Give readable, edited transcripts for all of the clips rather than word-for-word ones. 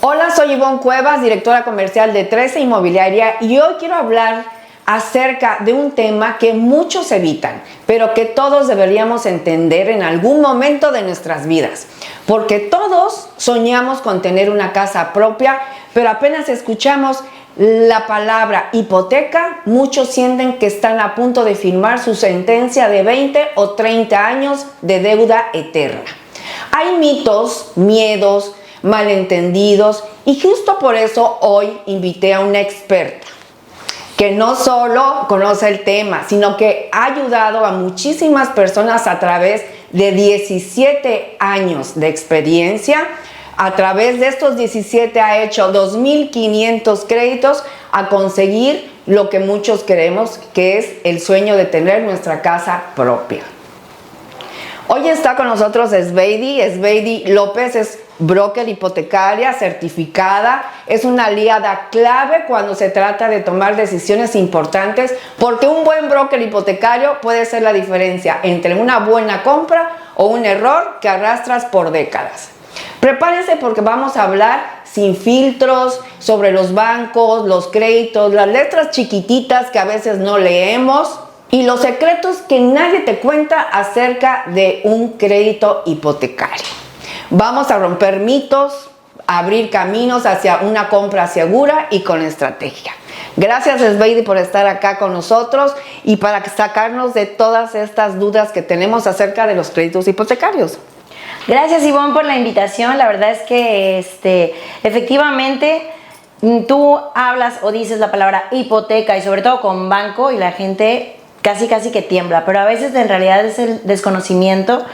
Hola, soy Ivonne Cuevas, directora comercial de 13 Inmobiliaria, y hoy quiero hablar acerca de un tema que muchos evitan, pero que todos deberíamos entender en algún momento de nuestras vidas. Porque todos soñamos con tener una casa propia, pero apenas escuchamos la palabra hipoteca, muchos sienten que están a punto de firmar su sentencia de 20 o 30 años de deuda eterna. Hay mitos, miedos, malentendidos, y justo por eso hoy invité a una experta que no solo conoce el tema, sino que ha ayudado a muchísimas personas a través de 17 años de experiencia. A través de estos 17 ha hecho 2,500 créditos a conseguir lo que muchos queremos, que es el sueño de tener nuestra casa propia. Hoy está con nosotros Esbeidi López, es broker hipotecaria certificada, es una aliada clave cuando se trata de tomar decisiones importantes, porque un buen broker hipotecario puede ser la diferencia entre una buena compra o un error que arrastras por décadas. Prepárense porque vamos a hablar sin filtros sobre los bancos, los créditos, las letras chiquititas que a veces no leemos y los secretos que nadie te cuenta acerca de un crédito hipotecario. Vamos a romper mitos, a abrir caminos hacia una compra segura y con estrategia. Gracias, Esbeidi, por estar acá con nosotros y para sacarnos de todas estas dudas que tenemos acerca de los créditos hipotecarios. Gracias, Ivonne, por la invitación. La verdad es que efectivamente tú hablas o dices la palabra hipoteca y sobre todo con banco y la gente casi que tiembla, pero a veces en realidad es el desconocimiento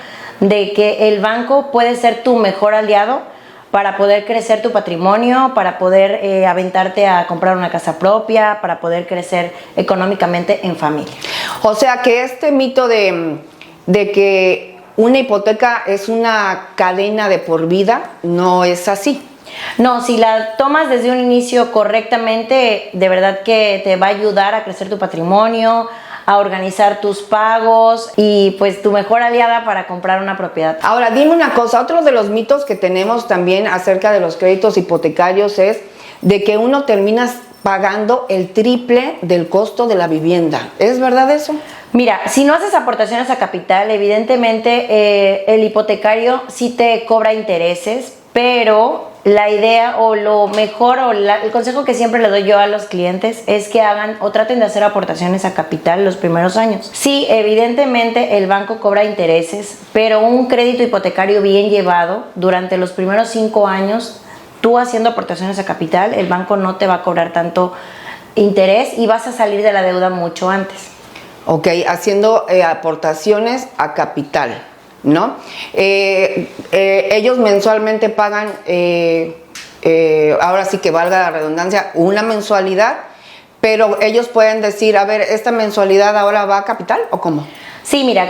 de que el banco puede ser tu mejor aliado para poder crecer tu patrimonio, para poder aventarte a comprar una casa propia, para poder crecer económicamente en familia. O sea que este mito de que una hipoteca es una cadena de por vida no es así. No, si la tomas desde un inicio correctamente, de verdad que te va a ayudar a crecer tu patrimonio, a organizar tus pagos y pues tu mejor aliada para comprar una propiedad. Ahora dime una cosa, otro de los mitos que tenemos también acerca de los créditos hipotecarios es de que uno termina pagando el triple del costo de la vivienda. ¿Es verdad eso? Mira, si no haces aportaciones a capital, evidentemente el hipotecario sí te cobra intereses, pero la idea o lo mejor o el consejo que siempre le doy yo a los clientes es que hagan o traten de hacer aportaciones a capital los primeros años. Sí, evidentemente el banco cobra intereses, pero un crédito hipotecario bien llevado durante los primeros 5 años, tú haciendo aportaciones a capital, el banco no te va a cobrar tanto interés y vas a salir de la deuda mucho antes. Ok, haciendo aportaciones a capital, ¿no? Ellos mensualmente pagan, ahora sí que valga la redundancia, una mensualidad, pero ellos pueden decir, a ver, ¿esta mensualidad ahora va a capital o cómo? Sí, mira,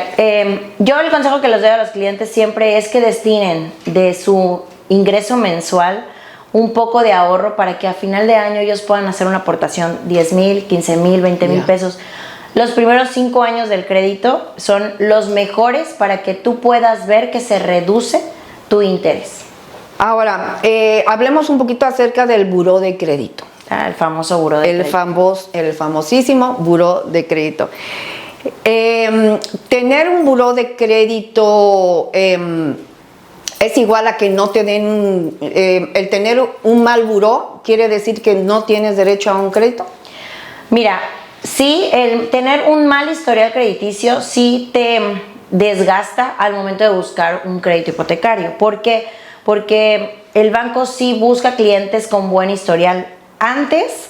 yo el consejo que les doy a los clientes siempre es que destinen de su ingreso mensual un poco de ahorro para que a final de año ellos puedan hacer una aportación, 10,000, 15,000, 20,000 pesos. Los primeros 5 años del crédito son los mejores para que tú puedas ver que se reduce tu interés. Ahora, hablemos un poquito acerca del buró de crédito. El famoso buró de crédito. El famosísimo buró de crédito. Tener un buró de crédito es igual a que no te den... el tener un mal buró quiere decir que no tienes derecho a un crédito. Mira, sí, el tener un mal historial crediticio sí te desgasta al momento de buscar un crédito hipotecario. ¿Por qué? Porque el banco sí busca clientes con buen historial. Antes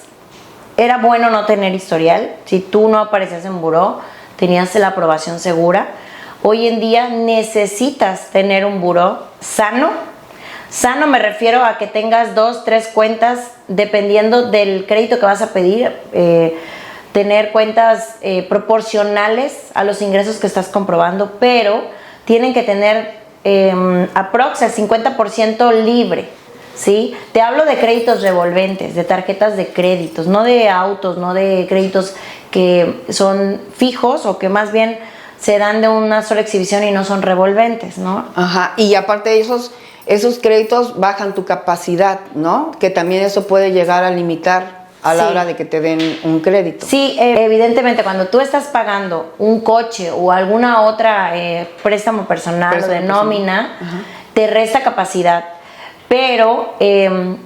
era bueno no tener historial. Si tú no aparecías en buró, tenías la aprobación segura. Hoy en día necesitas tener un buró sano. Sano me refiero a que tengas 2, 3 cuentas dependiendo del crédito que vas a pedir. Tener cuentas proporcionales a los ingresos que estás comprobando, pero tienen que tener aprox el 50% libre, ¿sí? Te hablo de créditos revolventes, de tarjetas de créditos, no de autos, no de créditos que son fijos o que más bien se dan de una sola exhibición y no son revolventes, ¿no? Ajá, y aparte de esos esos créditos bajan tu capacidad, ¿no? Que también eso puede llegar a limitar a la hora de que te den un crédito. Sí, evidentemente cuando tú estás pagando un coche o alguna otra préstamo personal o de nómina, te resta capacidad. Pero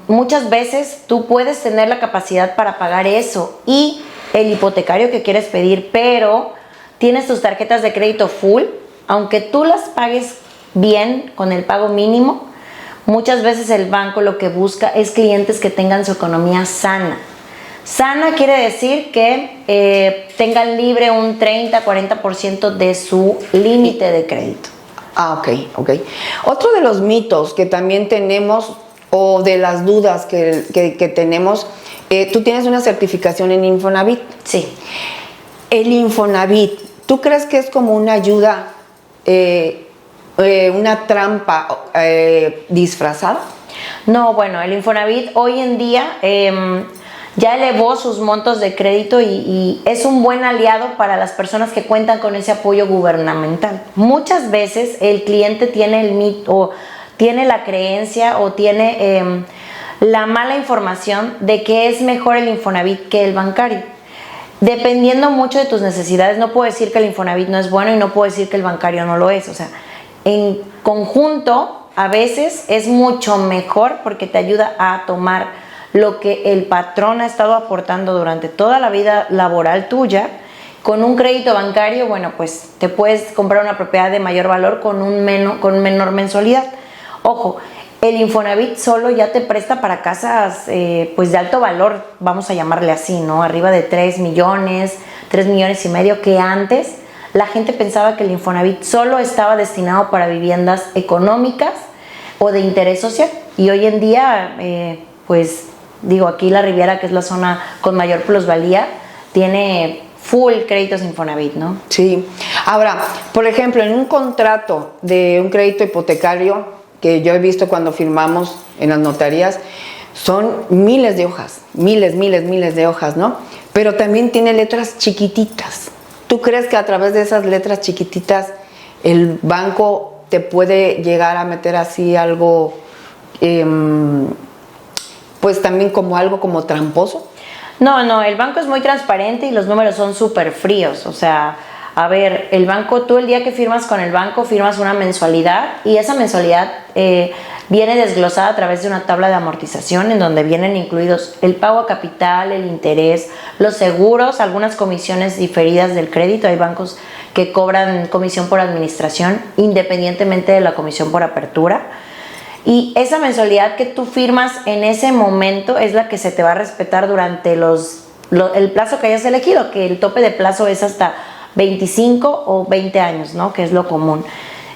muchas veces tú puedes tener la capacidad para pagar eso y el hipotecario que quieres pedir, pero tienes tus tarjetas de crédito full, aunque tú las pagues bien con el pago mínimo, muchas veces el banco lo que busca es clientes que tengan su economía sana. Sana quiere decir que tengan libre un 30-40% de su límite de crédito. Ah, ok. Otro de los mitos que también tenemos, o de las dudas que tenemos, tú tienes una certificación en Infonavit. Sí. El Infonavit, ¿tú crees que es como una ayuda, una trampa disfrazada? No, bueno, el Infonavit hoy en día ya elevó sus montos de crédito y es un buen aliado para las personas que cuentan con ese apoyo gubernamental. Muchas veces el cliente tiene el mito, o tiene la creencia o tiene la mala información de que es mejor el Infonavit que el bancario. Dependiendo mucho de tus necesidades, no puedo decir que el Infonavit no es bueno y no puedo decir que el bancario no lo es. O sea, en conjunto a veces es mucho mejor porque te ayuda a tomar lo que el patrón ha estado aportando durante toda la vida laboral tuya. Con un crédito bancario, bueno, pues te puedes comprar una propiedad de mayor valor con menor mensualidad. Ojo, el Infonavit solo ya te presta para casas pues de alto valor, vamos a llamarle así, ¿no? Arriba de 3 millones, 3 millones y medio, que antes la gente pensaba que el Infonavit solo estaba destinado para viviendas económicas o de interés social. Y hoy en día, pues digo, aquí la Riviera, que es la zona con mayor plusvalía, tiene full créditos Infonavit, ¿no? Sí. Ahora, por ejemplo, en un contrato de un crédito hipotecario, que yo he visto cuando firmamos en las notarías, son miles de hojas, miles de hojas, ¿no? Pero también tiene letras chiquititas. ¿Tú crees que a través de esas letras chiquititas el banco te puede llegar a meter así algo, pues también como algo como tramposo? No, el banco es muy transparente y los números son súper fríos. O sea, a ver, el banco, tú el día que firmas con el banco, firmas una mensualidad y esa mensualidad viene desglosada a través de una tabla de amortización en donde vienen incluidos el pago a capital, el interés, los seguros, algunas comisiones diferidas del crédito. Hay bancos que cobran comisión por administración independientemente de la comisión por apertura. Y esa mensualidad que tú firmas en ese momento es la que se te va a respetar durante el plazo que hayas elegido, que el tope de plazo es hasta 25 o 20 años, ¿no? Que es lo común.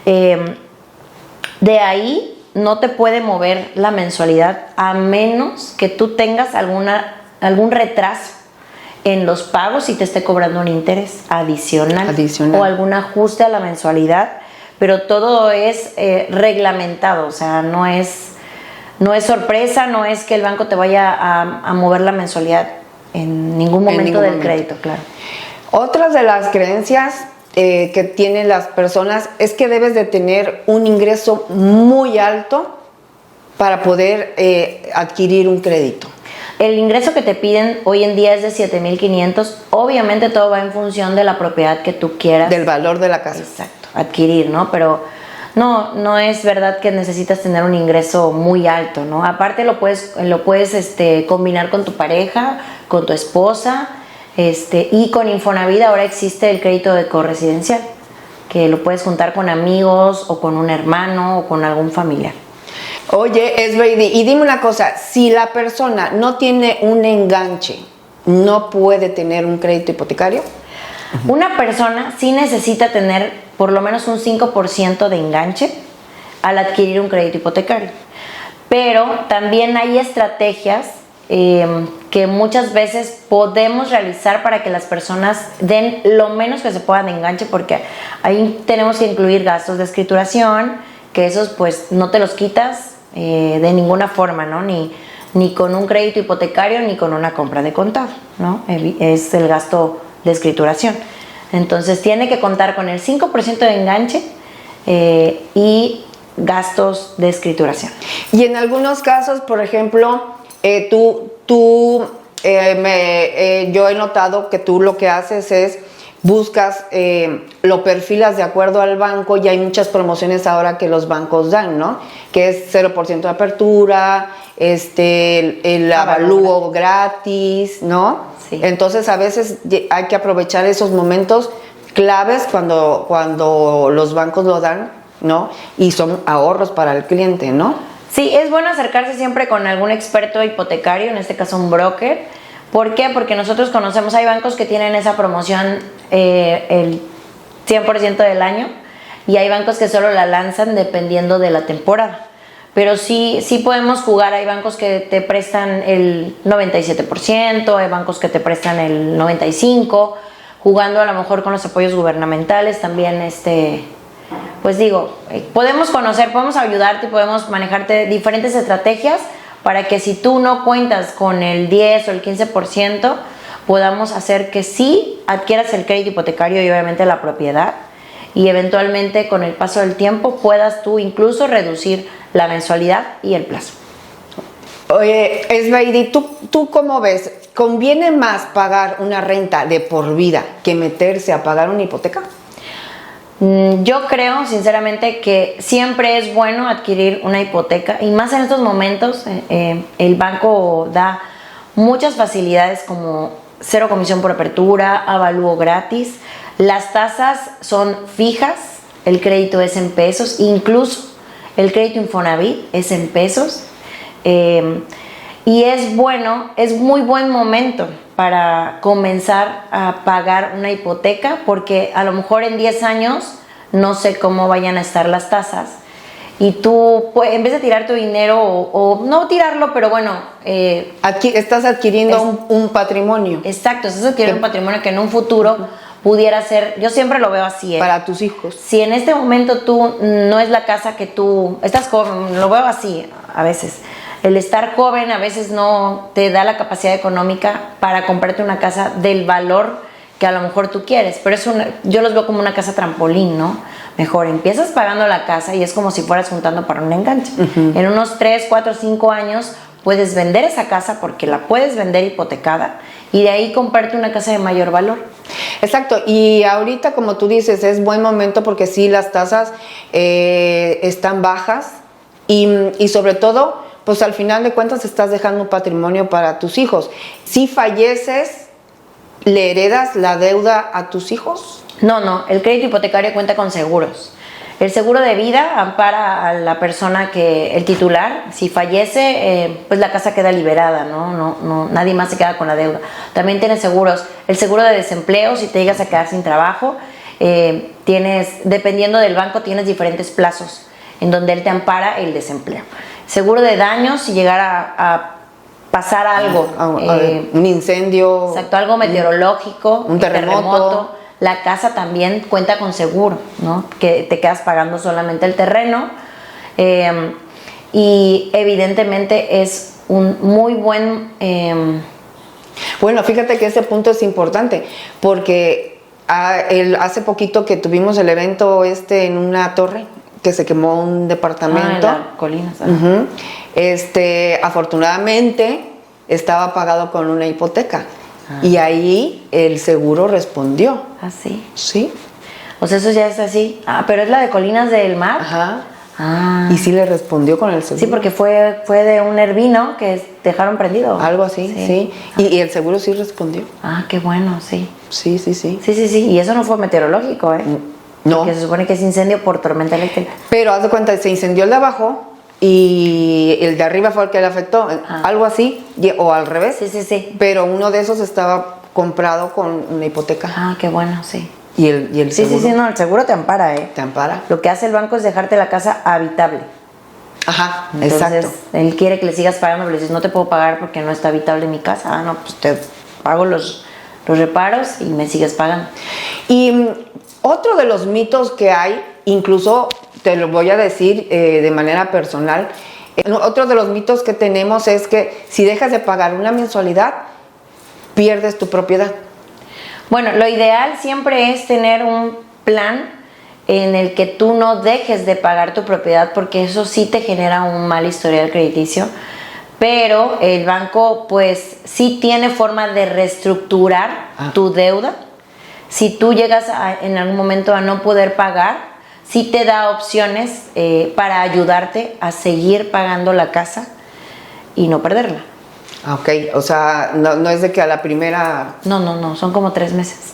De ahí no te puede mover la mensualidad a menos que tú tengas algún retraso en los pagos y te esté cobrando un interés adicional. O algún ajuste a la mensualidad. Pero todo es reglamentado, o sea, no es sorpresa, no es que el banco te vaya a mover la mensualidad en ningún momento del crédito, claro. Otras de las creencias que tienen las personas es que debes de tener un ingreso muy alto para poder adquirir un crédito. El ingreso que te piden hoy en día es de 7,500. Obviamente todo va en función de la propiedad que tú quieras. Del valor de la casa. Exacto, adquirir, ¿no? Pero no es verdad que necesitas tener un ingreso muy alto, ¿no? Aparte lo puedes combinar con tu pareja, con tu esposa, y con Infonavit ahora existe el crédito de corresidencial, que lo puedes juntar con amigos o con un hermano o con algún familiar. Oye, Esbeydi, y dime una cosa, si la persona no tiene un enganche, ¿no puede tener un crédito hipotecario? Una persona sí necesita tener por lo menos un 5% de enganche al adquirir un crédito hipotecario. Pero también hay estrategias que muchas veces podemos realizar para que las personas den lo menos que se pueda de enganche, porque ahí tenemos que incluir gastos de escrituración, que esos pues no te los quitas de ninguna forma, ¿no? Ni con un crédito hipotecario ni con una compra de contado, ¿no? Es el gasto de escrituración. Entonces tiene que contar con el 5% de enganche y gastos de escrituración. Y en algunos casos, por ejemplo, yo he notado que tú lo que haces es buscas, lo perfilas de acuerdo al banco, y hay muchas promociones ahora que los bancos dan, ¿no? Que es 0% de apertura, el avalúo gratis, ¿no? Sí. Entonces a veces hay que aprovechar esos momentos claves cuando los bancos lo dan, ¿no? Y son ahorros para el cliente, ¿no? Sí, es bueno acercarse siempre con algún experto hipotecario, en este caso un broker. ¿Por qué? Porque nosotros conocemos, hay bancos que tienen esa promoción el 100% del año, y hay bancos que solo la lanzan dependiendo de la temporada. Pero sí podemos jugar, hay bancos que te prestan el 97%, hay bancos que te prestan el 95%, jugando a lo mejor con los apoyos gubernamentales también, pues digo, podemos conocer, podemos ayudarte, podemos manejarte diferentes estrategias para que si tú no cuentas con el 10 o el 15%, podamos hacer que sí adquieras el crédito hipotecario y obviamente la propiedad, y eventualmente con el paso del tiempo puedas tú incluso reducir la mensualidad y el plazo. Oye, Esbaidi, ¿tú cómo ves? ¿Conviene más pagar una renta de por vida que meterse a pagar una hipoteca? Yo creo sinceramente que siempre es bueno adquirir una hipoteca, y más en estos momentos el banco da muchas facilidades como 0 comisión por apertura, avalúo gratis, las tasas son fijas, el crédito es en pesos, incluso el crédito Infonavit es en pesos, y es muy buen momento para comenzar a pagar una hipoteca, porque a lo mejor en 10 años no sé cómo vayan a estar las tasas, y tú, pues, en vez de tirar tu dinero o no tirarlo, pero bueno, aquí estás adquiriendo un patrimonio. Exacto, estás adquiriendo un patrimonio que en un futuro pudiera ser, yo siempre lo veo así, para tus hijos. Si en este momento tú no es la casa que tú estás joven, lo veo así a veces. El estar joven a veces no te da la capacidad económica para comprarte una casa del valor que a lo mejor tú quieres, pero yo los veo como una casa trampolín, ¿no? Mejor empiezas pagando la casa y es como si fueras juntando para un enganche. En unos 3, 4, 5 años puedes vender esa casa, porque la puedes vender hipotecada, y de ahí comprarte una casa de mayor valor. Exacto, y ahorita, como tú dices, es buen momento porque sí, las tasas están bajas, y sobre todo, pues al final de cuentas estás dejando un patrimonio para tus hijos. Si falleces, ¿le heredas la deuda a tus hijos? No, el crédito hipotecario cuenta con seguros. El seguro de vida ampara a la persona el titular, si fallece, pues la casa queda liberada, no, nadie más se queda con la deuda. También tienes seguros, el seguro de desempleo, si te llegas a quedar sin trabajo, dependiendo del banco, tienes diferentes plazos en donde él te ampara el desempleo. Seguro de daños, si llegara a pasar algo, un incendio, exacto, algo meteorológico, un terremoto. La casa también cuenta con seguro, ¿no? Que te quedas pagando solamente el terreno, y evidentemente es un muy buen... Bueno, fíjate que ese punto es importante, porque hace poquito que tuvimos el evento en una torre, que se quemó un departamento. En las colinas. Afortunadamente estaba pagado con una hipoteca. Y ahí el seguro respondió. ¿Ah, sí? Sí. O sea, eso ya es así. Pero es la de Colinas del Mar. Ajá. Y sí le respondió con el seguro. Sí, porque fue de un hervino que dejaron prendido. Algo así, sí. Y el seguro sí respondió. Qué bueno, sí. Sí. Sí. Y eso no fue meteorológico, No. Porque se supone que es incendio por tormenta eléctrica. Pero haz de cuenta, se incendió el de abajo y el de arriba fue el que le afectó, algo así, o al revés. Sí. Pero uno de esos estaba comprado con una hipoteca. Qué bueno, sí. Y el seguro. Sí, no, el seguro te ampara, Te ampara. Lo que hace el banco es dejarte la casa habitable. Ajá, Entonces, exacto. Él quiere que le sigas pagando, pero le dices, no te puedo pagar porque no está habitable mi casa. No, pues te pago los reparos y me sigues pagando. Y otro de los mitos que hay, incluso te lo voy a decir de manera personal, otro de los mitos que tenemos es que si dejas de pagar una mensualidad, pierdes tu propiedad. Bueno, lo ideal siempre es tener un plan en el que tú no dejes de pagar tu propiedad, porque eso sí te genera un mal historial crediticio, pero el banco pues sí tiene forma de reestructurar tu deuda. Si tú llegas en algún momento a no poder pagar, sí te da opciones para ayudarte a seguir pagando la casa y no perderla. Ok, o sea, no es de que a la primera... No, son como 3 meses.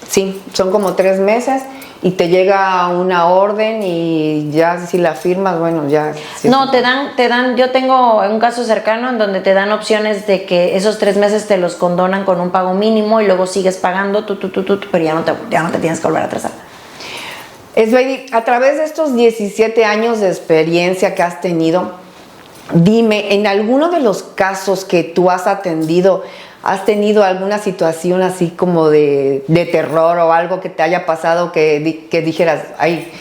Sí, son como 3 meses y te llega una orden y ya si la firmas, bueno, ya... Sí, no, te dan, yo tengo un caso cercano en donde te dan opciones de que esos 3 meses te los condonan con un pago mínimo y luego sigues pagando, pero ya no te tienes que volver a atrasar. Esbeydi, a través de estos 17 años de experiencia que has tenido, dime, en alguno de los casos que tú has atendido, ¿has tenido alguna situación así como de terror o algo que te haya pasado que dijeras, ay,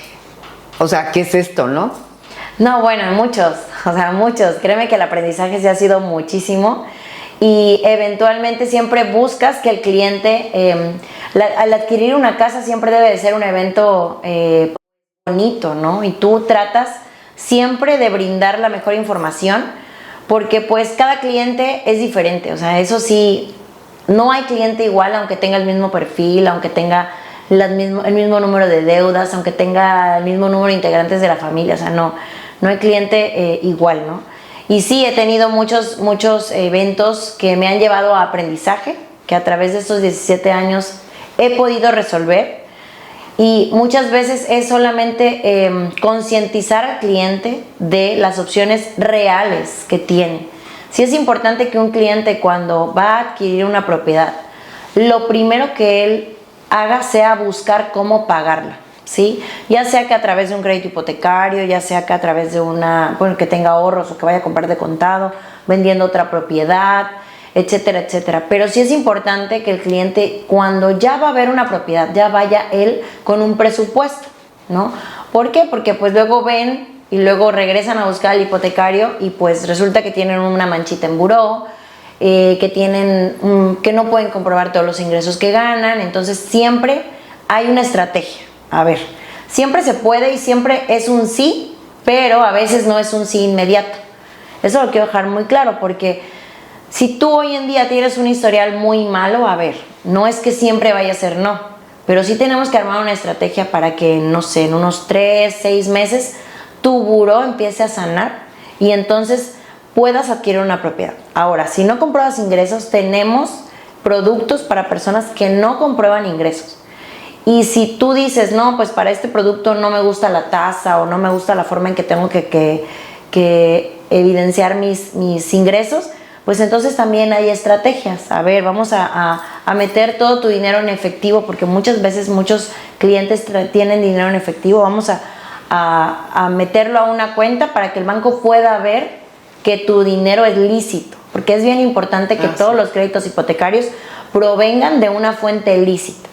o sea, ¿qué es esto, no? No, bueno, muchos. Créeme que el aprendizaje se ha sido muchísimo y eventualmente siempre buscas que el cliente, al adquirir una casa siempre debe de ser un evento bonito, ¿no? Y tú tratas siempre de brindar la mejor información, porque pues cada cliente es diferente, o sea, eso sí, no hay cliente igual, aunque tenga el mismo perfil, aunque tenga el mismo número de deudas, aunque tenga el mismo número de integrantes de la familia, o sea, no hay cliente igual, ¿no? Y sí, he tenido muchos eventos que me han llevado a aprendizaje, que a través de estos 17 años he podido resolver. Y muchas veces es solamente concientizar al cliente de las opciones reales que tiene. Sí es importante que un cliente, cuando va a adquirir una propiedad, lo primero que él haga sea buscar cómo pagarla, ¿sí? Ya sea que a través de un crédito hipotecario, ya sea que a través de que tenga ahorros o que vaya a comprar de contado, vendiendo otra propiedad, etcétera, etcétera. Pero sí es importante que el cliente, cuando ya va a ver una propiedad, ya vaya él con un presupuesto, ¿no? ¿Por qué? Porque pues luego ven y luego regresan a buscar el hipotecario y pues resulta que tienen una manchita en buró, que no pueden comprobar todos los ingresos que ganan. Entonces siempre hay una estrategia. A ver, siempre se puede y siempre es un sí, pero a veces no es un sí inmediato. Eso lo quiero dejar muy claro, porque si tú hoy en día tienes un historial muy malo, a ver, no es que siempre vaya a ser no, pero sí tenemos que armar una estrategia para que, no sé, en unos 3, 6 meses tu buró empiece a sanar y entonces puedas adquirir una propiedad. Ahora, si no compruebas ingresos, tenemos productos para personas que no comprueban ingresos. Y si tú dices, no, pues para este producto no me gusta la tasa o no me gusta la forma en que tengo que evidenciar mis ingresos, pues entonces también hay estrategias. A ver, vamos a meter todo tu dinero en efectivo, porque muchas veces muchos clientes tienen dinero en efectivo. Vamos a meterlo a una cuenta para que el banco pueda ver que tu dinero es lícito, porque es bien importante que todos los créditos hipotecarios provengan de una fuente lícita.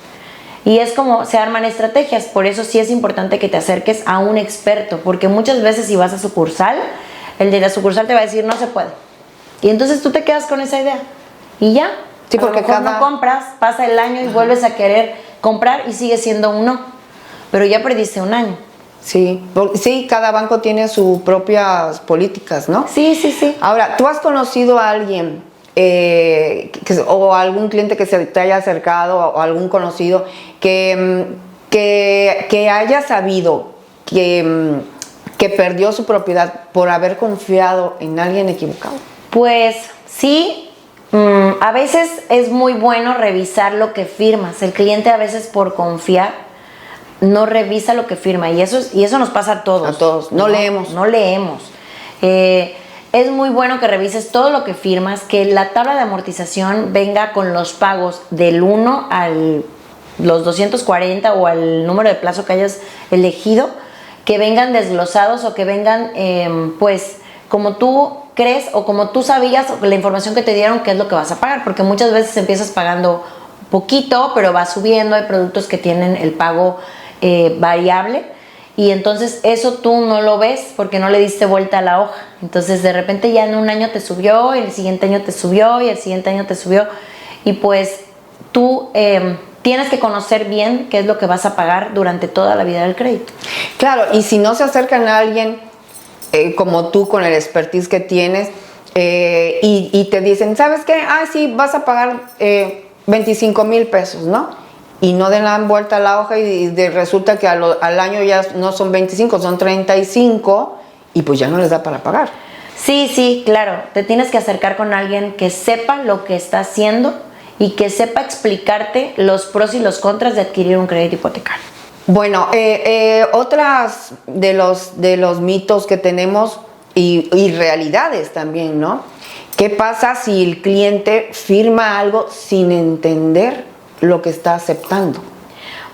Y es como se arman estrategias. Por eso sí es importante que te acerques a un experto, porque muchas veces si vas a sucursal, el de la sucursal te va a decir no se puede. Y entonces tú te quedas con esa idea y ya. Sí, porque no compras, pasa el año y vuelves a querer comprar y sigue siendo un no, pero ya perdiste un año. Sí, cada banco tiene sus propias políticas, ¿no? Sí. Ahora, ¿tú has conocido a alguien o algún cliente que se te haya acercado o algún conocido que haya sabido que perdió su propiedad por haber confiado en alguien equivocado? Pues sí, a veces es muy bueno revisar lo que firmas. El cliente a veces por confiar no revisa lo que firma y eso nos pasa a todos. A todos, no leemos. No leemos. Es muy bueno que revises todo lo que firmas, que la tabla de amortización venga con los pagos del 1 al los 240 o al número de plazo que hayas elegido, que vengan desglosados o que vengan pues como tú crees o como tú sabías, o la información que te dieron, qué es lo que vas a pagar, porque muchas veces empiezas pagando poquito, pero va subiendo. Hay productos que tienen el pago variable y entonces eso tú no lo ves porque no le diste vuelta a la hoja. Entonces de repente ya en un año te subió, y el siguiente año te subió y el siguiente año te subió, y pues tú tienes que conocer bien qué es lo que vas a pagar durante toda la vida del crédito. Claro, y si no se acercan a alguien como tú con el expertise que tienes y te dicen, ¿sabes qué? Ah, sí, vas a pagar 25,000 pesos, ¿no? Y no den la vuelta a la hoja resulta que al año ya no son 25, son 35 y pues ya no les da para pagar. Sí, claro. Te tienes que acercar con alguien que sepa lo que está haciendo y que sepa explicarte los pros y los contras de adquirir un crédito hipotecario. Bueno, otras de los mitos que tenemos y realidades también, ¿no? ¿Qué pasa si el cliente firma algo sin entender lo que está aceptando?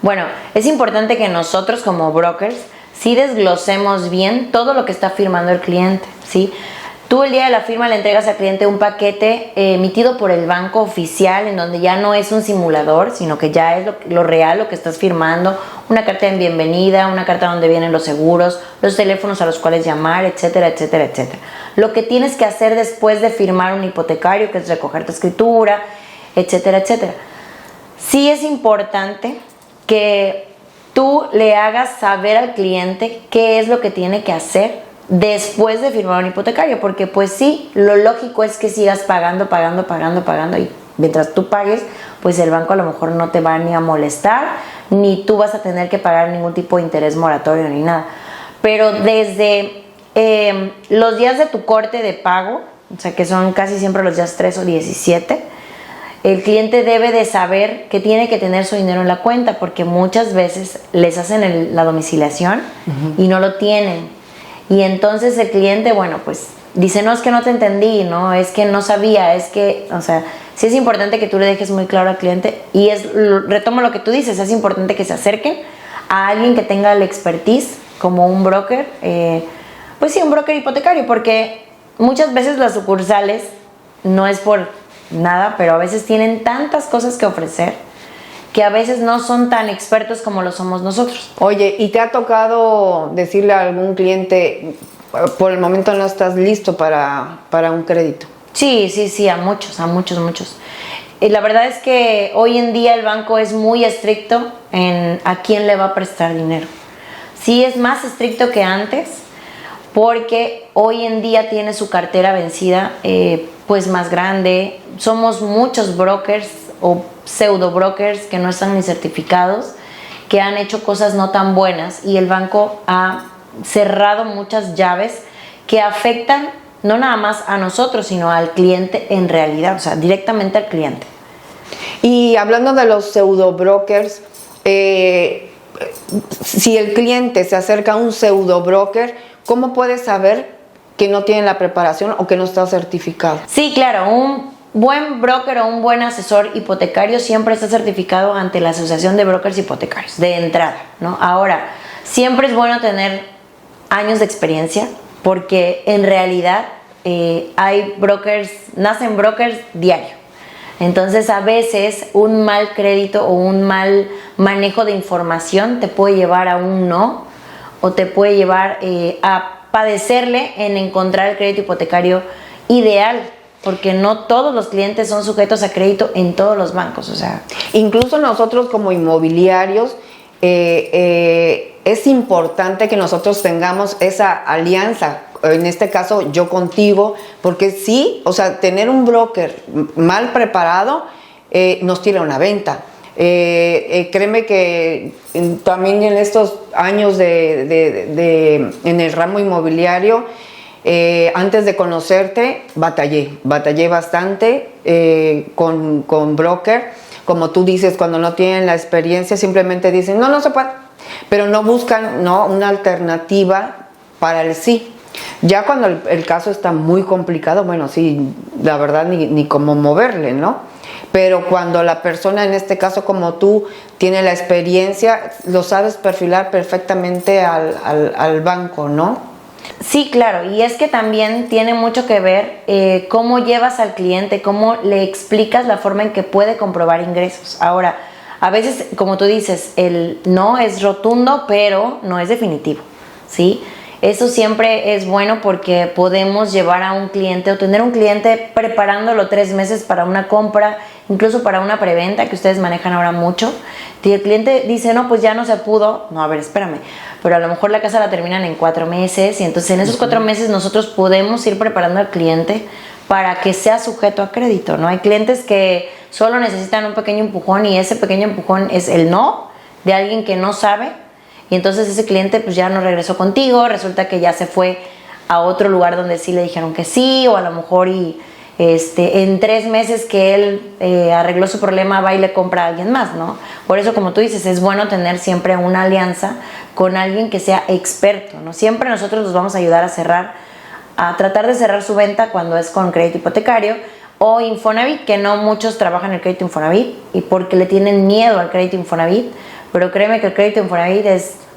Bueno, es importante que nosotros como brokers sí desglosemos bien todo lo que está firmando el cliente, ¿sí? Tú el día de la firma le entregas al cliente un paquete emitido por el banco oficial en donde ya no es un simulador, sino que ya es lo real, lo que estás firmando, una carta de bienvenida, una carta donde vienen los seguros, los teléfonos a los cuales llamar, etcétera, etcétera, etcétera. Lo que tienes que hacer después de firmar un hipotecario, que es recoger tu escritura, etcétera, etcétera. Sí es importante que tú le hagas saber al cliente qué es lo que tiene que hacer después de firmar un hipotecario, porque pues sí, lo lógico es que sigas pagando y mientras tú pagues, pues el banco a lo mejor no te va ni a molestar, ni tú vas a tener que pagar ningún tipo de interés moratorio ni nada. Pero desde los días de tu corte de pago, o sea que son casi siempre los días 3 o 17, el cliente debe de saber que tiene que tener su dinero en la cuenta, porque muchas veces les hacen la domiciliación y no lo tienen. Y entonces el cliente, bueno, pues dice, no, es que no te entendí, no, es que no sabía, es que, o sea, sí es importante que tú le dejes muy claro al cliente y retomo lo que tú dices, es importante que se acerquen a alguien que tenga el expertise como un broker, pues sí, un broker hipotecario, porque muchas veces las sucursales, no es por nada, pero a veces tienen tantas cosas que ofrecer que a veces no son tan expertos como lo somos nosotros. Oye, ¿y te ha tocado decirle a algún cliente, por el momento no estás listo para un crédito? Sí, a muchos. Y la verdad es que hoy en día el banco es muy estricto en a quién le va a prestar dinero. Sí es más estricto que antes, porque hoy en día tiene su cartera vencida pues más grande. Somos muchos brokers o pseudo brokers que no están ni certificados, que han hecho cosas no tan buenas y el banco ha cerrado muchas llaves que afectan no nada más a nosotros, sino al cliente en realidad, o sea, directamente al cliente. Y hablando de los pseudo brokers, si el cliente se acerca a un pseudo broker, ¿cómo puede saber que no tiene la preparación o que no está certificado? Sí, claro, un buen broker o un buen asesor hipotecario siempre está certificado ante la Asociación de Brokers Hipotecarios, de entrada, ¿no? Ahora, siempre es bueno tener años de experiencia, porque en realidad nacen brokers diario. Entonces, a veces un mal crédito o un mal manejo de información te puede llevar a un no, o te puede llevar a padecerle en encontrar el crédito hipotecario ideal, porque no todos los clientes son sujetos a crédito en todos los bancos. O sea, incluso nosotros como inmobiliarios es importante que nosotros tengamos esa alianza, en este caso yo contigo, porque sí, o sea, tener un broker mal preparado nos tira una venta. Créeme que también en estos años en el ramo inmobiliario, antes de conocerte, batallé bastante con broker. Como tú dices, cuando no tienen la experiencia, simplemente dicen, no se puede, pero no buscan una alternativa para el sí. Ya cuando el caso está muy complicado, bueno, sí, la verdad ni cómo moverle, ¿no? Pero cuando la persona, en este caso como tú, tiene la experiencia, lo sabes perfilar perfectamente al banco, ¿no? Sí, claro, y es que también tiene mucho que ver cómo llevas al cliente, cómo le explicas la forma en que puede comprobar ingresos. Ahora, a veces, como tú dices, el no es rotundo, pero no es definitivo, ¿sí? Eso siempre es bueno porque podemos llevar a un cliente o tener un cliente preparándolo 3 meses para una compra incluso para una preventa que ustedes manejan ahora mucho. Y el cliente dice, no, pues ya no se pudo. No, a ver, espérame. Pero a lo mejor la casa la terminan en 4 meses y entonces en esos 4 meses nosotros podemos ir preparando al cliente para que sea sujeto a crédito, ¿no? Hay clientes que solo necesitan un pequeño empujón y ese pequeño empujón es el no de alguien que no sabe y entonces ese cliente pues ya no regresó contigo, resulta que ya se fue a otro lugar donde sí le dijeron que sí, o a lo mejor en 3 meses que él arregló su problema va y le compra a alguien más, ¿no? Por eso, como tú dices, es bueno tener siempre una alianza con alguien que sea experto, ¿no? Siempre nosotros los vamos a ayudar a tratar de cerrar su venta cuando es con crédito hipotecario o Infonavit, que no muchos trabajan el crédito Infonavit y porque le tienen miedo al crédito Infonavit, pero créeme que el crédito Infonavit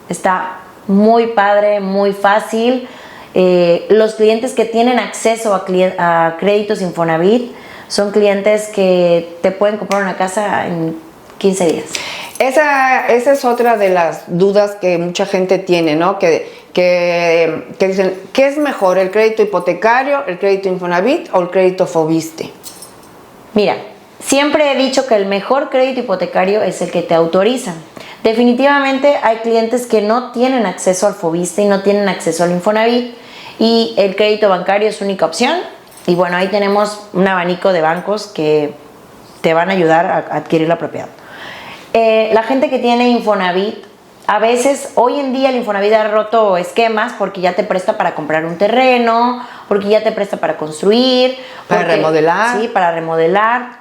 está muy padre, muy fácil. Los clientes que tienen acceso a créditos Infonavit son clientes que te pueden comprar una casa en 15 días. Esa es otra de las dudas que mucha gente tiene, ¿no? Que dicen, ¿qué es mejor, el crédito hipotecario, el crédito Infonavit o el crédito Foviste? Mira, siempre he dicho que el mejor crédito hipotecario es el que te autorizan. Definitivamente hay clientes que no tienen acceso al Foviste y no tienen acceso al Infonavit y el crédito bancario es su única opción. Y bueno, ahí tenemos un abanico de bancos que te van a ayudar a adquirir la propiedad. La gente que tiene Infonavit, a veces, hoy en día el Infonavit ha roto esquemas porque ya te presta para comprar un terreno, porque ya te presta para construir. Para remodelar. Sí, para remodelar.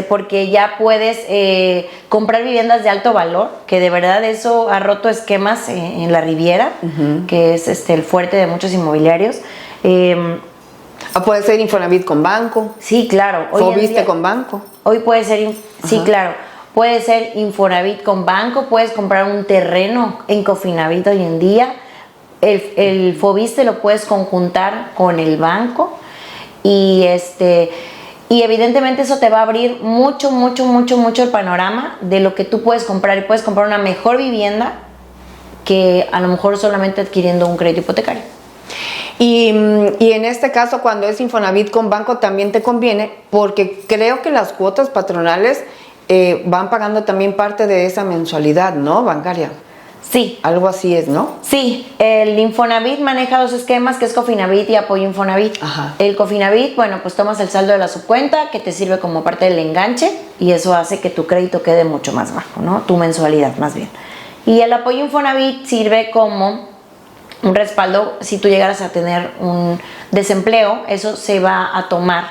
Porque ya puedes comprar viviendas de alto valor, que de verdad eso ha roto esquemas en la Riviera, que es el fuerte de muchos inmobiliarios. Puede ser Infonavit con banco. Sí, claro. Foviste con banco. Hoy puede ser, sí, claro. Puede ser Infonavit con banco, puedes comprar un terreno en Cofinavit hoy en día. El Foviste lo puedes conjuntar con el banco y evidentemente eso te va a abrir mucho el panorama de lo que tú puedes comprar y puedes comprar una mejor vivienda que a lo mejor solamente adquiriendo un crédito hipotecario. Y en este caso, cuando es Infonavit con banco, también te conviene porque creo que las cuotas patronales van pagando también parte de esa mensualidad, ¿no? Bancaria. Sí. Algo así es, ¿no? Sí, el Infonavit maneja 2 esquemas, que es Cofinavit y Apoyo Infonavit. Ajá. El Cofinavit, bueno, pues tomas el saldo de la subcuenta, que te sirve como parte del enganche, y eso hace que tu crédito quede mucho más bajo, ¿no? Tu mensualidad, más bien. Y el Apoyo Infonavit sirve como un respaldo si tú llegaras a tener un desempleo, eso se va a tomar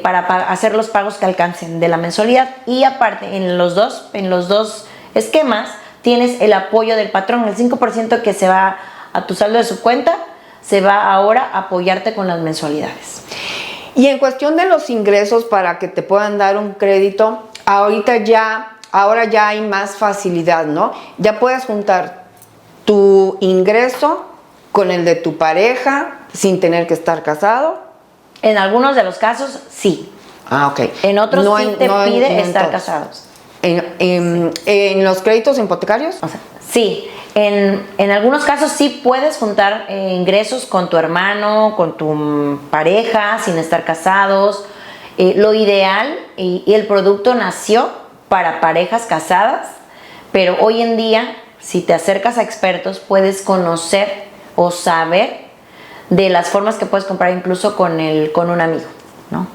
para hacer los pagos que alcancen de la mensualidad. Y aparte, en los dos esquemas, tienes el apoyo del patrón, el 5% que se va a tu saldo de su cuenta, se va ahora a apoyarte con las mensualidades. Y en cuestión de los ingresos para que te puedan dar un crédito, ahora ya hay más facilidad, ¿no? Ya puedes juntar tu ingreso con el de tu pareja sin tener que estar casado. En algunos de los casos, sí. Ah, ok. En otros sí te pide estar casados. ¿En los créditos hipotecarios? O sea, sí, en algunos casos sí puedes juntar ingresos con tu hermano, con tu pareja, sin estar casados. Lo ideal y el producto nació para parejas casadas, pero hoy en día, si te acercas a expertos, puedes conocer o saber de las formas que puedes comprar incluso con un amigo, ¿no?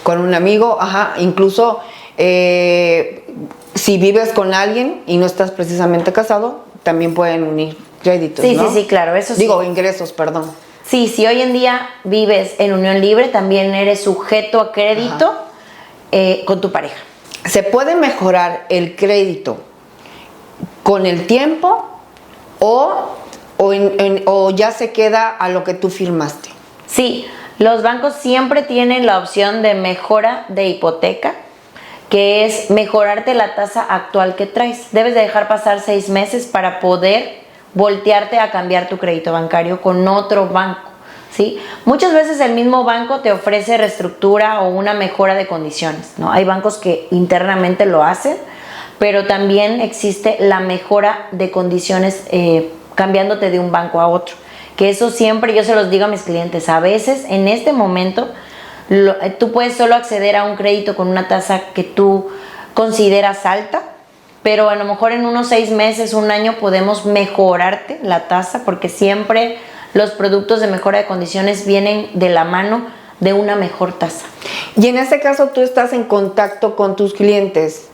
Con un amigo, ajá, incluso si vives con alguien y no estás precisamente casado, también pueden unir créditos, sí, ¿no? Sí, claro, eso sí. Digo, ingresos, perdón. Sí, si hoy en día vives en unión libre, también eres sujeto a crédito con tu pareja. ¿Se puede mejorar el crédito con el tiempo o ya se queda a lo que tú firmaste? Sí, los bancos siempre tienen la opción de mejora de hipoteca, que es mejorarte la tasa actual que traes. Debes de dejar pasar 6 meses para poder voltearte a cambiar tu crédito bancario con otro banco, ¿sí? Muchas veces el mismo banco te ofrece reestructura o una mejora de condiciones, ¿no? Hay bancos que internamente lo hacen, pero también existe la mejora de condiciones cambiándote de un banco a otro. Que eso siempre yo se los digo a mis clientes. A veces en este momento Tú puedes solo acceder a un crédito con una tasa que tú consideras alta, pero a lo mejor en unos 6 meses, un año podemos mejorarte la tasa, porque siempre los productos de mejora de condiciones vienen de la mano de una mejor tasa. Y en este caso tú estás en contacto con tus clientes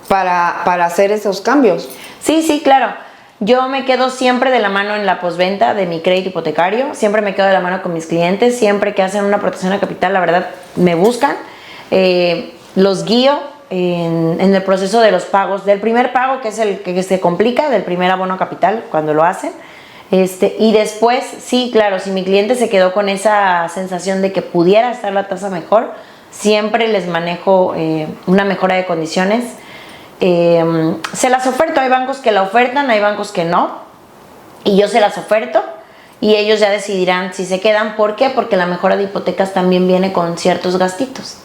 para hacer esos cambios. Sí, claro. Yo me quedo siempre de la mano en la postventa de mi crédito hipotecario, siempre me quedo de la mano con mis clientes, siempre que hacen una protección a capital, la verdad, me buscan, los guío en el proceso de los pagos, del primer pago, que es el que se complica, del primer abono a capital, cuando lo hacen, y después, sí, claro, si mi cliente se quedó con esa sensación de que pudiera estar la tasa mejor, siempre les manejo una mejora de condiciones. Se las oferto, hay bancos que la ofertan, hay bancos que no, y yo se las oferto y ellos ya decidirán si se quedan. ¿Por qué? Porque la mejora de hipotecas también viene con ciertos gastitos,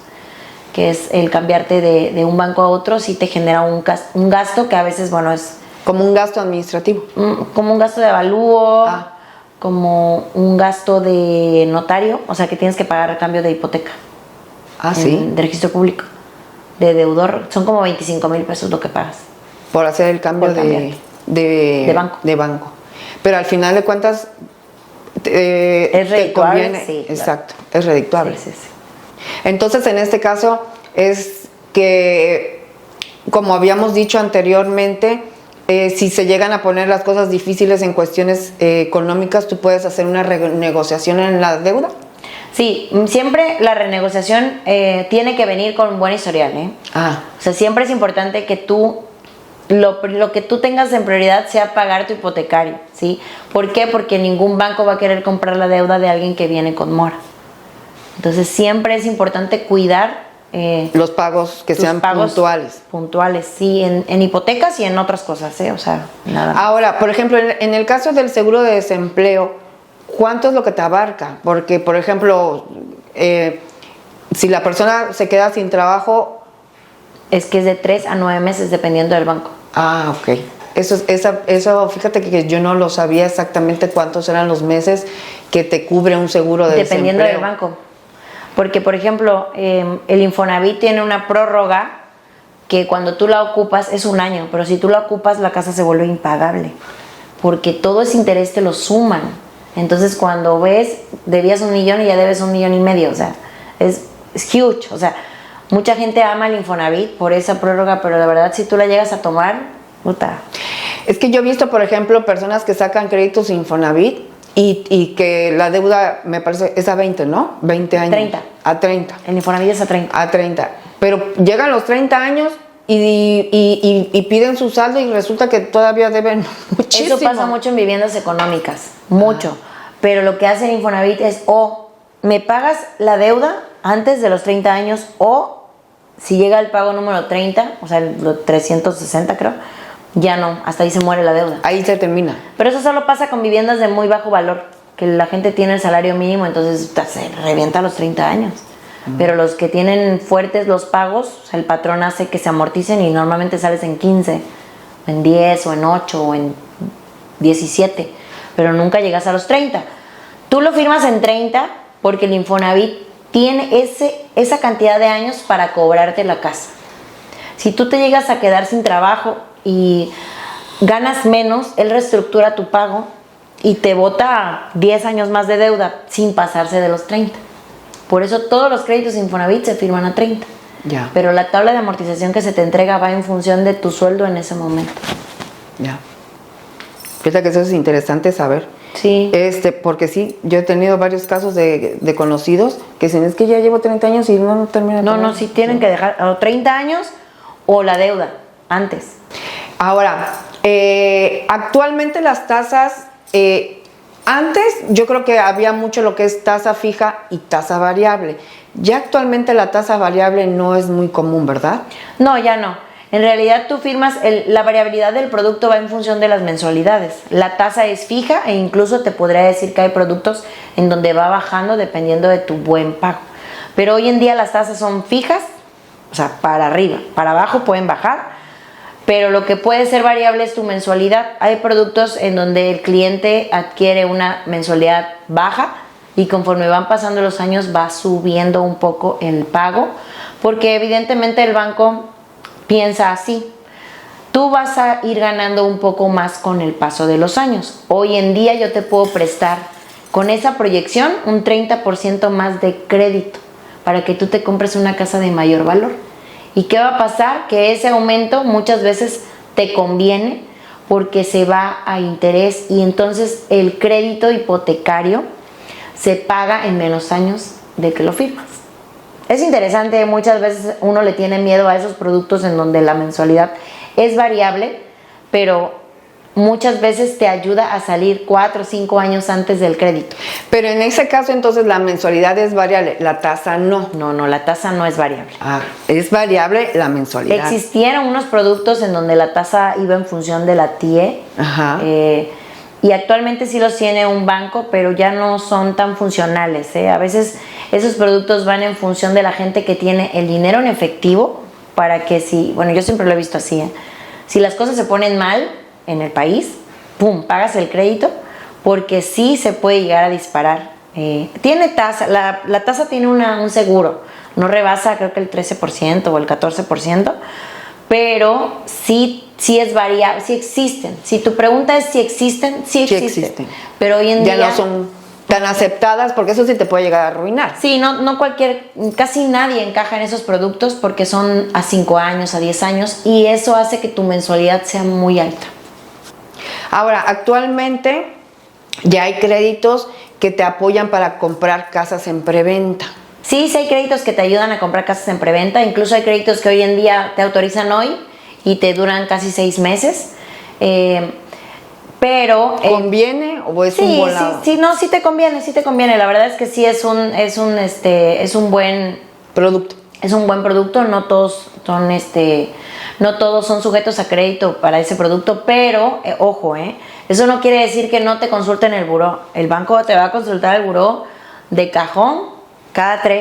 que es el cambiarte de un banco a otro, sí te genera un gasto que a veces, bueno, es como un gasto administrativo, como un gasto de avalúo, como un gasto de notario, o sea que tienes que pagar a cambio de hipoteca, de registro público, de deudor, son como 25,000 pesos lo que pagas. Por hacer el cambio de banco. Pero al final de cuentas es redituable, sí. Exacto, claro. Es redituable. Sí. Entonces en este caso es que, como habíamos dicho anteriormente, si se llegan a poner las cosas difíciles en cuestiones económicas, tú puedes hacer una renegociación en la deuda. Sí, siempre la renegociación tiene que venir con un buen historial, O sea, siempre es importante que tú, lo que tú tengas en prioridad sea pagar tu hipotecario, ¿sí? ¿Por qué? Porque ningún banco va a querer comprar la deuda de alguien que viene con mora. Entonces siempre es importante cuidar los pagos que sean puntuales. Puntuales, sí, en hipotecas y en otras cosas, o sea, nada más. Ahora, por ejemplo, en el caso del seguro de desempleo, ¿cuánto es lo que te abarca? Porque, por ejemplo, si la persona se queda sin trabajo... Es que es de 3 a 9 meses dependiendo del banco. Ah, ok. Eso, fíjate que yo no lo sabía exactamente cuántos eran los meses que te cubre un seguro de dependiendo desempleo. del banco. Porque, por ejemplo, el Infonavit tiene una prórroga que cuando tú la ocupas es 1 año, pero si tú la ocupas la casa se vuelve impagable, porque todo ese interés te lo suman. Entonces cuando ves, debías 1 millón y ya debes 1,5 millones, o sea, es huge. O sea, mucha gente ama el Infonavit por esa prórroga, pero la verdad si tú la llegas a tomar, puta. Es que yo he visto, por ejemplo, personas que sacan créditos Infonavit y que la deuda, me parece, es a 20, ¿no? 20 años. 30. A 30. El Infonavit es a 30. A 30. Pero llegan los 30 años y piden su saldo y resulta que todavía deben muchísimo. Eso pasa mucho en viviendas económicas, mucho. Pero lo que hace el Infonavit es me pagas la deuda antes de los 30 años o si llega el pago número 30, o sea, los 360 creo, ya no, hasta ahí se muere la deuda. Ahí se termina. Pero eso solo pasa con viviendas de muy bajo valor, que la gente tiene el salario mínimo, entonces se revienta a los 30 años. Pero los que tienen fuertes los pagos, o sea, el patrón hace que se amorticen y normalmente sales en 15, en 10 o en 8 o en 17, pero nunca llegas a los 30. Tú lo firmas en 30 porque el Infonavit tiene esa cantidad de años para cobrarte la casa. Si tú te llegas a quedar sin trabajo y ganas menos, él reestructura tu pago y te bota 10 años más de deuda sin pasarse de los 30. Por eso todos los créditos Infonavit se firman a 30. Ya. Pero la tabla de amortización que se te entrega va en función de tu sueldo en ese momento. Ya. Fíjate que eso es interesante saber. Sí. Porque sí, yo he tenido varios casos de conocidos que dicen, es que ya llevo 30 años y no termino. No, sí tienen que dejar a 30 años o la deuda antes. Ahora, actualmente las tasas, antes yo creo que había mucho lo que es tasa fija y tasa variable. Ya actualmente la tasa variable no es muy común, ¿verdad? No, ya no. En realidad tú firmas, la variabilidad del producto va en función de las mensualidades. La tasa es fija e incluso te podría decir que hay productos en donde va bajando dependiendo de tu buen pago. Pero hoy en día las tasas son fijas, o sea, para arriba, para abajo pueden bajar, pero lo que puede ser variable es tu mensualidad. Hay productos en donde el cliente adquiere una mensualidad baja y conforme van pasando los años va subiendo un poco el pago, porque evidentemente el banco piensa así. Tú vas a ir ganando un poco más con el paso de los años. Hoy en día yo te puedo prestar con esa proyección un 30% más de crédito para que tú te compres una casa de mayor valor. ¿Y qué va a pasar? Que ese aumento muchas veces te conviene porque se va a interés y entonces el crédito hipotecario se paga en menos años de que lo firmas. Es interesante, muchas veces uno le tiene miedo a esos productos en donde la mensualidad es variable, pero muchas veces te ayuda a salir 4 o 5 años antes del crédito. Pero en ese caso entonces la mensualidad es variable, la tasa no. No, la tasa no es variable. Es variable la mensualidad. Existieron unos productos en donde la tasa iba en función de la TIE. Ajá. Y actualmente sí los tiene un banco, pero ya no son tan funcionales. A veces esos productos van en función de la gente que tiene el dinero en efectivo para que bueno, yo siempre lo he visto así. Si las cosas se ponen mal en el país, ¡pum!, pagas el crédito porque sí se puede llegar a disparar. Tiene tasa, la tasa tiene un seguro, no rebasa creo que el 13% o el 14%, pero sí es variable, sí existen. Si tu pregunta es si existen, sí existen. Pero hoy en día ya no son tan aceptadas porque eso sí te puede llegar a arruinar. Sí, casi nadie encaja en esos productos porque son a 5 años, a 10 años y eso hace que tu mensualidad sea muy alta. Ahora, actualmente ya hay créditos que te apoyan para comprar casas en preventa. Sí hay créditos que te ayudan a comprar casas en preventa, incluso hay créditos que hoy en día te autorizan hoy y te duran casi 6 meses. Pero ¿conviene o es un volado? Sí te conviene. La verdad es que sí es un buen producto. Es un buen producto, no todos son sujetos a crédito para ese producto, pero ojo, eso no quiere decir que no te consulten el buró. El banco te va a consultar el buró de cajón cada que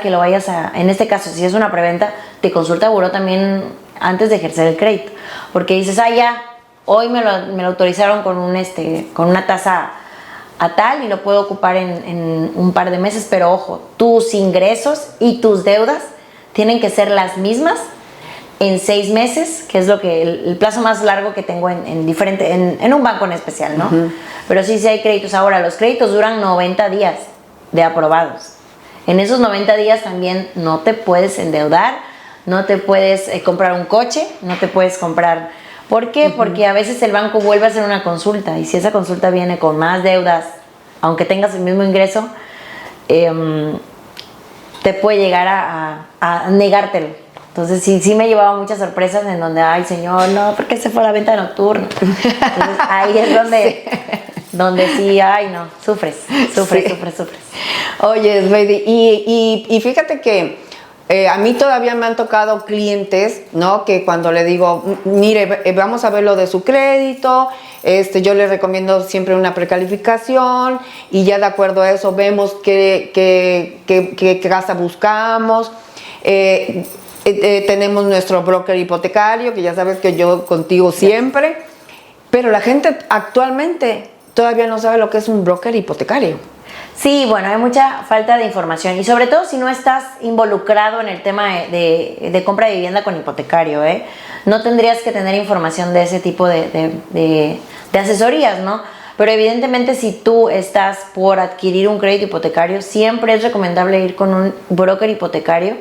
lo vayas en este caso, si es una preventa, te consulta el buró también antes de ejercer el crédito, porque dices, ya, hoy me lo autorizaron con una tasa a tal y lo puedo ocupar en un par de meses, pero ojo, tus ingresos y tus deudas tienen que ser las mismas en 6 meses, que es lo que el plazo más largo que tengo en un banco en especial, ¿no? Uh-huh. Pero sí hay créditos. Ahora, los créditos duran 90 días de aprobados. En esos 90 días también no te puedes endeudar, no te puedes comprar un coche, no te puedes comprar... ¿Por qué? Uh-huh. Porque a veces el banco vuelve a hacer una consulta y si esa consulta viene con más deudas, aunque tengas el mismo ingreso, te puede llegar a negártelo. Entonces sí me llevaba muchas sorpresas en donde, ay señor, no, ¿por qué se fue a la venta nocturna? Entonces ahí es donde sí, ay no, sufres. Oye, Sveti, y fíjate que a mí todavía me han tocado clientes, ¿no? Que cuando le digo, mire, vamos a ver lo de su crédito, yo le recomiendo siempre una precalificación y ya de acuerdo a eso vemos qué casa buscamos. Tenemos nuestro broker hipotecario, que ya sabes que yo contigo siempre, pero la gente actualmente todavía no sabe lo que es un broker hipotecario. Sí, bueno, hay mucha falta de información y sobre todo si no estás involucrado en el tema de compra de vivienda con hipotecario, no tendrías que tener información de ese tipo de asesorías, ¿no? Pero evidentemente si tú estás por adquirir un crédito hipotecario, siempre es recomendable ir con un broker hipotecario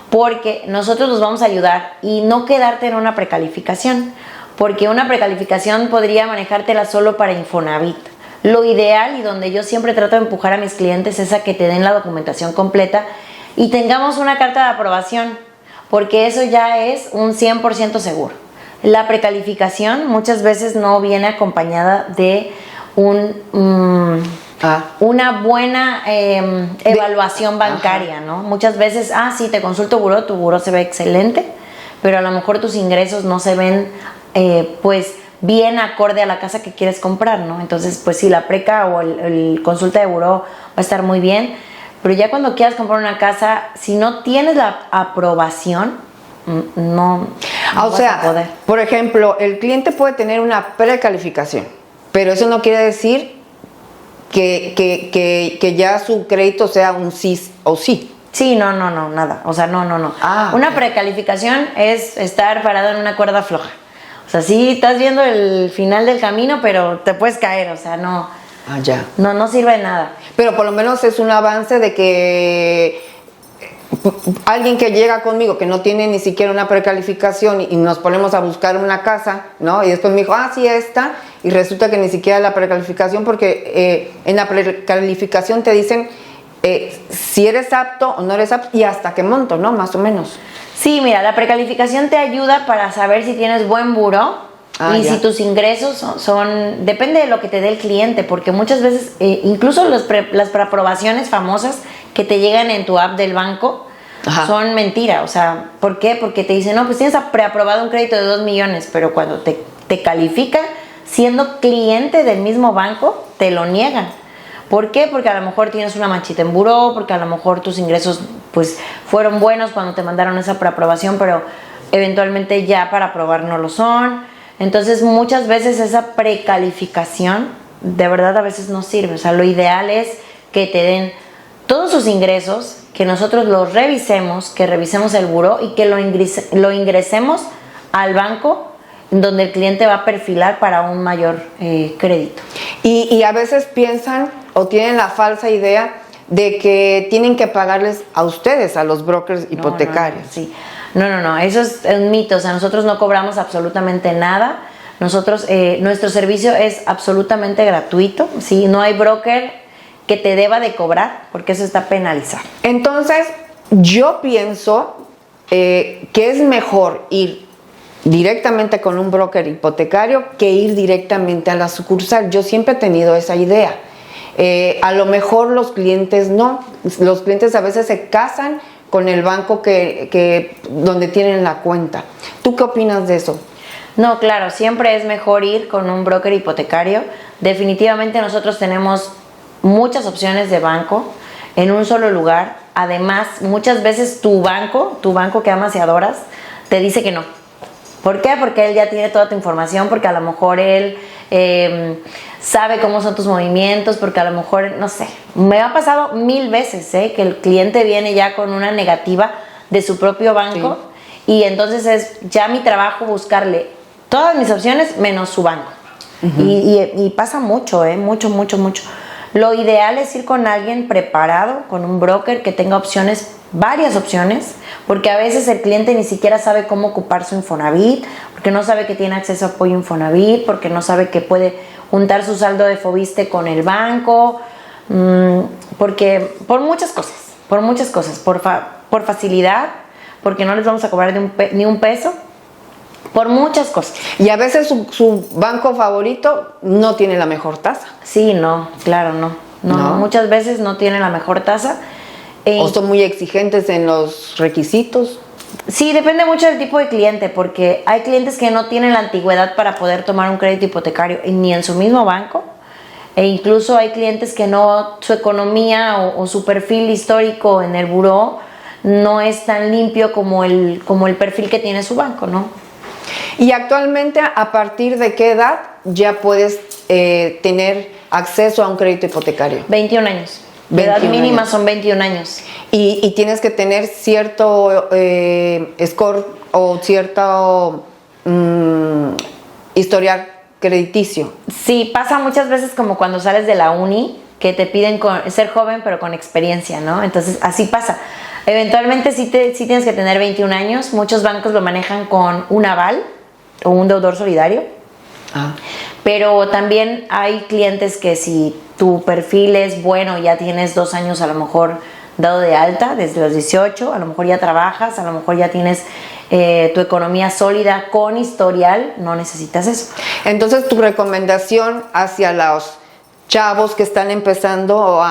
porque nosotros los vamos a ayudar y no quedarte en una precalificación, porque una precalificación podría manejártela solo para Infonavit. Lo ideal y donde yo siempre trato de empujar a mis clientes es a que te den la documentación completa y tengamos una carta de aprobación, porque eso ya es un 100% seguro. La precalificación muchas veces no viene acompañada de una buena evaluación bancaria, ¿no? Muchas veces, sí, te consulto buró, tu buró se ve excelente, pero a lo mejor tus ingresos no se ven, bien acorde a la casa que quieres comprar, ¿no? Entonces, pues sí, la preca o el consulta de buró va a estar muy bien, pero ya cuando quieras comprar una casa, si no tienes la aprobación, no vas a poder. Por ejemplo, el cliente puede tener una precalificación, pero eso no quiere decir que ya su crédito sea un sí o sí. Sí, no, nada. O sea, no. Una precalificación es estar parado en una cuerda floja. O sea, sí estás viendo el final del camino, pero te puedes caer, o sea, no. Ya. No sirve de nada. Pero por lo menos es un avance de que alguien que llega conmigo que no tiene ni siquiera una precalificación y nos ponemos a buscar una casa, ¿no? Y después me dijo, sí, esta, y resulta que ni siquiera la precalificación, porque en la precalificación te dicen si eres apto o no eres apto y hasta qué monto, ¿no? Más o menos. Sí, mira, la precalificación te ayuda para saber si tienes buen buró y ya. si tus ingresos son... Depende de lo que te dé el cliente, porque muchas veces, incluso las preaprobaciones famosas que te llegan en tu app del banco, Ajá. son mentira. O sea, ¿por qué? Porque te dicen, no, pues tienes preaprobado un crédito de 2 millones, pero cuando te califica, siendo cliente del mismo banco, te lo niegan. ¿Por qué? Porque a lo mejor tienes una manchita en buró, porque a lo mejor tus ingresos pues fueron buenos cuando te mandaron esa preaprobación, pero eventualmente ya para aprobar no lo son. Entonces muchas veces esa precalificación de verdad a veces no sirve. O sea, lo ideal es que te den todos sus ingresos, que nosotros los revisemos, que revisemos el buró y que lo ingresemos al banco donde el cliente va a perfilar para un mayor crédito. Y a veces piensan o tienen la falsa idea de que tienen que pagarles a ustedes, a los brokers hipotecarios. No, eso es un mito. O sea, nosotros no cobramos absolutamente nada. Nosotros, nuestro servicio es absolutamente gratuito, ¿sí? No hay broker que te deba de cobrar, porque eso está penalizado. Entonces, yo pienso que es mejor ir directamente con un broker hipotecario que ir directamente a la sucursal. Yo siempre he tenido esa idea. A lo mejor los clientes no. Los clientes a veces se casan con el banco donde tienen la cuenta. ¿Tú qué opinas de eso? No, claro, siempre es mejor ir con un broker hipotecario. Definitivamente nosotros tenemos muchas opciones de banco en un solo lugar. Además, muchas veces tu banco que amas y adoras, te dice que no. ¿Por qué? Porque él ya tiene toda tu información, porque a lo mejor él sabe cómo son tus movimientos, porque a lo mejor, no sé, me ha pasado 1000 veces que el cliente viene ya con una negativa de su propio banco, sí. Y entonces es ya mi trabajo buscarle todas mis opciones menos su banco. Uh-huh. Y pasa mucho, mucho. Lo ideal es ir con alguien preparado, con un broker que tenga opciones, varias opciones, porque a veces el cliente ni siquiera sabe cómo ocupar su Infonavit, porque no sabe que tiene acceso a apoyo Infonavit, porque no sabe que puede juntar su saldo de Fobiste con el banco, porque por muchas cosas, por facilidad, porque no les vamos a cobrar ni un peso, por muchas cosas. Y a veces su banco favorito no tiene la mejor tasa. Sí, no, claro, no. Muchas veces no tiene la mejor tasa. O son muy exigentes en los requisitos. Sí, depende mucho del tipo de cliente, porque hay clientes que no tienen la antigüedad para poder tomar un crédito hipotecario ni en su mismo banco, e incluso hay clientes que no, su economía o su perfil histórico en el buró no es tan limpio como el perfil que tiene su banco, ¿no? Y actualmente, ¿a partir de qué edad ya puedes tener acceso a un crédito hipotecario? 21 años. La edad mínima son 21 años. Y tienes que tener cierto score o cierto historial crediticio. Sí, pasa muchas veces como cuando sales de la uni, que te piden ser joven pero con experiencia, ¿no? Entonces así pasa. Eventualmente sí tienes que tener 21 años. Muchos bancos lo manejan con un aval o un deudor solidario. Pero también hay clientes que si tu perfil es bueno, ya tienes 2 años a lo mejor dado de alta, desde los 18, a lo mejor ya trabajas, a lo mejor ya tienes tu economía sólida con historial, no necesitas eso. Entonces, tu recomendación hacia los chavos que están empezando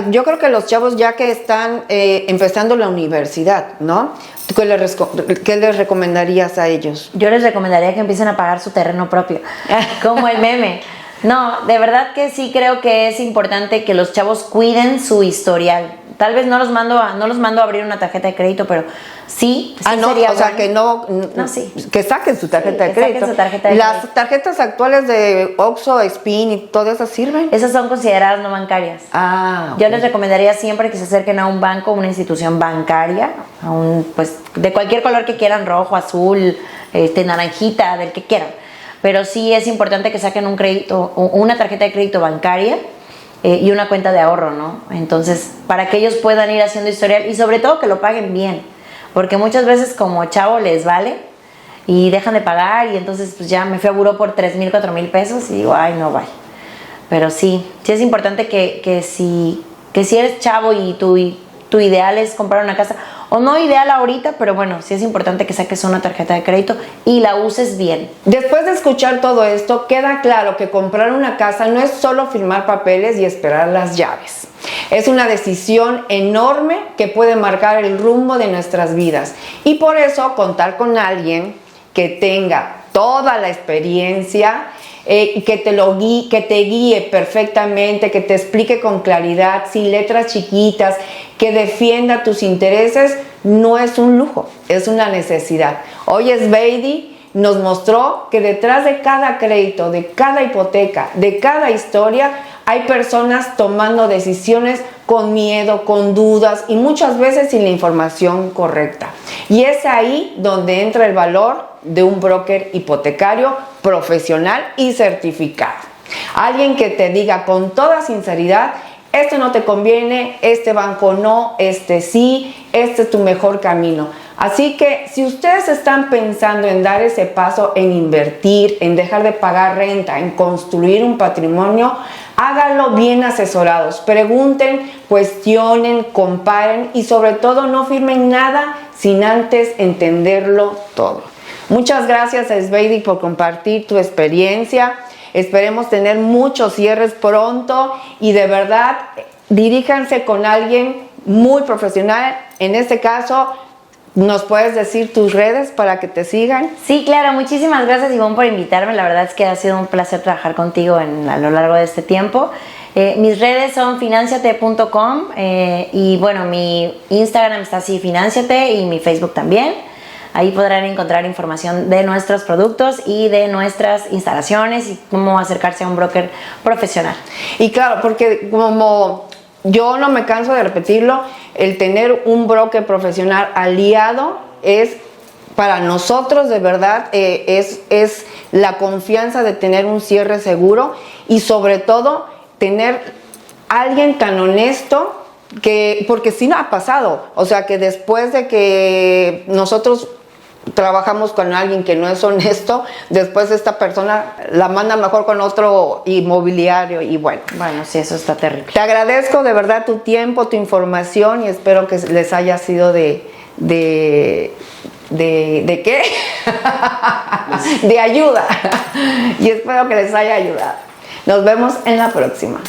yo creo que los chavos ya que están empezando la universidad, ¿no? ¿Qué les recomendarías a ellos? Yo les recomendaría que empiecen a pagar su terreno propio, como el meme. No, de verdad que sí creo que es importante que los chavos cuiden su historial. Tal vez no los mando a abrir una tarjeta de crédito, pero sí no, sería o sea, bueno. que no, Sí. que saquen su tarjeta Sí, de que saquen crédito. su tarjeta de Las crédito. tarjetas actuales de Oxxo, Spin y todas esas sirven. Esas son consideradas no bancarias. Ah, Yo ok. les recomendaría siempre que se acerquen a un banco, una institución bancaria, a pues de cualquier color que quieran, rojo, azul, naranjita, del que quieran. Pero sí es importante que saquen un crédito, una tarjeta de crédito bancaria y una cuenta de ahorro, ¿no? Entonces, para que ellos puedan ir haciendo historial y sobre todo que lo paguen bien, porque muchas veces como chavo les vale y dejan de pagar y entonces pues ya me fui a buró por 3,000, 4,000 pesos y digo, ay, no, vaya. Pero sí es importante que si eres chavo y tu ideal es comprar una casa, o no ideal ahorita, pero bueno, sí es importante que saques una tarjeta de crédito y la uses bien. Después de escuchar todo esto, queda claro que comprar una casa no es solo firmar papeles y esperar las llaves. Es una decisión enorme que puede marcar el rumbo de nuestras vidas. Y por eso contar con alguien que tenga toda la experiencia, que te guíe perfectamente, que te explique con claridad, sin letras chiquitas, que defienda tus intereses, no es un lujo, es una necesidad. Hoy Esbeidi nos mostró que detrás de cada crédito, de cada hipoteca, de cada historia, hay personas tomando decisiones con miedo, con dudas y muchas veces sin la información correcta. Y es ahí donde entra el valor de un broker hipotecario profesional y certificado. Alguien que te diga con toda sinceridad, esto no te conviene, este banco no, este sí, este es tu mejor camino. Así que si ustedes están pensando en dar ese paso, en invertir, en dejar de pagar renta, en construir un patrimonio, háganlo bien asesorados. Pregunten, cuestionen, comparen y sobre todo no firmen nada sin antes entenderlo todo. Muchas gracias a Esbeidi por compartir tu experiencia. Esperemos tener muchos cierres pronto y de verdad diríjanse con alguien muy profesional. En este caso, ¿nos puedes decir tus redes para que te sigan? Sí, claro, muchísimas gracias Ivonne por invitarme. La verdad es que ha sido un placer trabajar contigo a lo largo de este tiempo. Mis redes son financiate.com y bueno, mi Instagram está así, financiate, y mi Facebook también. Ahí podrán encontrar información de nuestros productos y de nuestras instalaciones y cómo acercarse a un broker profesional. Y claro, porque como yo no me canso de repetirlo, el tener un broker profesional aliado es para nosotros de verdad es la confianza de tener un cierre seguro y sobre todo tener alguien tan honesto porque sí nos ha pasado, o sea que después de que nosotros trabajamos con alguien que no es honesto, después esta persona la manda mejor con otro inmobiliario y bueno. Bueno, sí, eso está terrible. Te agradezco de verdad tu tiempo, tu información y espero que les haya sido ¿de qué? De ayuda. Y espero que les haya ayudado. Nos vemos en la próxima.